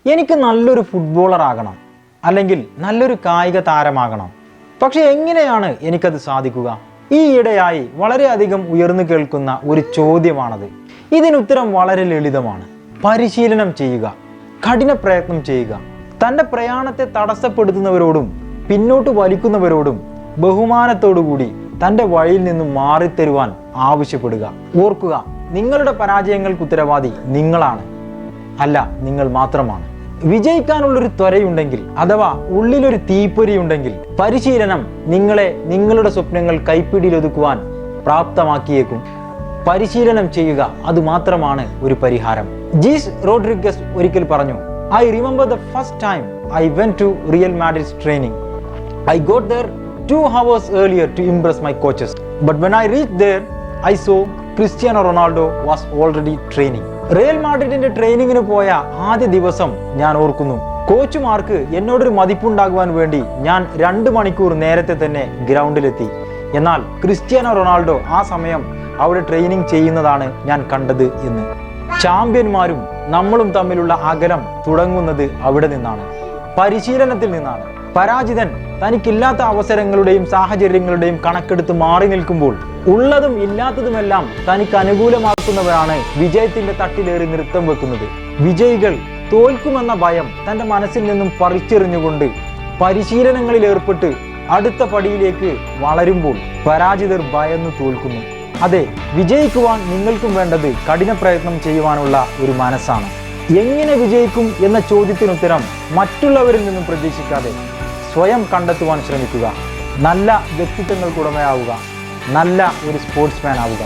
എനിക്ക് നല്ലൊരു ഫുട്ബോളർ ആകണം, അല്ലെങ്കിൽ നല്ലൊരു കായിക താരമാകണം. പക്ഷെ എങ്ങനെയാണ് എനിക്കത് സാധിക്കുക? ഈയിടെയായി വളരെയധികം ഉയർന്നു കേൾക്കുന്ന ഒരു ചോദ്യമാണത്. ഇതിനുത്തരം വളരെ ലളിതമാണ്. പരിശീലനം ചെയ്യുക, കഠിന പ്രയത്നം ചെയ്യുക. തൻ്റെ പ്രയാണത്തെ തടസ്സപ്പെടുത്തുന്നവരോടും പിന്നോട്ട് വലിക്കുന്നവരോടും ബഹുമാനത്തോടുകൂടി തൻ്റെ വഴിയിൽ നിന്നും മാറിത്തരുവാൻ ആവശ്യപ്പെടുക. ഓർക്കുക, നിങ്ങളുടെ പരാജയങ്ങൾക്ക് ഉത്തരവാദി നിങ്ങളാണ്, അല്ല നിങ്ങൾ മാത്രമാണ്. വിജയിക്കാനുള്ളൊരു ത്വരയുണ്ടെങ്കിൽ, അഥവാ ഉള്ളിലൊരു തീപ്പൊരി ഉണ്ടെങ്കിൽ, പരിശീലനം നിങ്ങളെ നിങ്ങളുടെ സ്വപ്നങ്ങൾ കൈപ്പിടിയിലൊതുക്കുവാൻ പ്രാപ്തമാക്കിയേക്കും. പരിശീലനം ചെയ്യുക, അതുമാത്രമാണ് ഒരു പരിഹാരം. ജീസ് റോഡ്രിഗസ് ഒരിക്കൽ പറഞ്ഞു, I remember the first time I went to Real Madrid's training. I got there 2 hours earlier to impress my coaches. But when I reached there, I saw Cristiano Ronaldo was already training. Real മാഡ്രിഡിന്റെ ട്രെയിനിങ്ങിന് പോയ ആദ്യ ദിവസം ഞാൻ ഓർക്കുന്നു. കോച്ചുമാർക്ക് എന്നോടൊരു മതിപ്പുണ്ടാകുവാൻ വേണ്ടി ഞാൻ 2 മണിക്കൂർ നേരത്തെ തന്നെ ഗ്രൗണ്ടിലെത്തി. എന്നാൽ ക്രിസ്ത്യാനോ റൊണാൾഡോ ആ സമയം അവിടെ ട്രെയിനിങ് ചെയ്യുന്നതാണ് ഞാൻ കണ്ടത് എന്ന്. ചാമ്പ്യന്മാരും നമ്മളും തമ്മിലുള്ള അകലം തുടങ്ങുന്നത് അവിടെ നിന്നാണ്, പരിശീലനത്തിൽ നിന്നാണ്. പരാജിതൻ തനിക്കില്ലാത്ത അവസരങ്ങളുടെയും സാഹചര്യങ്ങളുടെയും കണക്കെടുത്ത് മാറി നിൽക്കുമ്പോൾ ഉള്ളതും ഇല്ലാത്തതുമെല്ലാം തനിക്ക് അനുകൂലമാക്കുന്നവരാണ് വിജയത്തിന്റെ തട്ടിലേറി നൃത്തം വെക്കുന്നത്. വിജയികൾ തോൽക്കുമെന്ന ഭയം തൻ്റെ മനസ്സിൽ നിന്നും പറിച്ചെറിഞ്ഞുകൊണ്ട് പരിശീലനങ്ങളിൽ ഏർപ്പെട്ട് അടുത്ത പടിയിലേക്ക് വളരുമ്പോൾ പരാജിതർ ഭയന്നു തോൽക്കുന്നു. അതെ, വിജയിക്കുവാൻ നിങ്ങൾക്കും വേണ്ടത് കഠിന പ്രയത്നം ചെയ്യുവാനുള്ള ഒരു മനസ്സാണ്. എങ്ങനെ വിജയിക്കും എന്ന ചോദ്യത്തിനുത്തരം മറ്റുള്ളവരിൽ നിന്നും പ്രതീക്ഷിക്കാതെ സ്വയം കണ്ടെത്തുവാൻ ശ്രമിക്കുക. നല്ല വ്യക്തിത്വങ്ങൾക്കുടമയാവുക, നല്ല ഒരു സ്പോർട്സ്മാൻ ആവുക.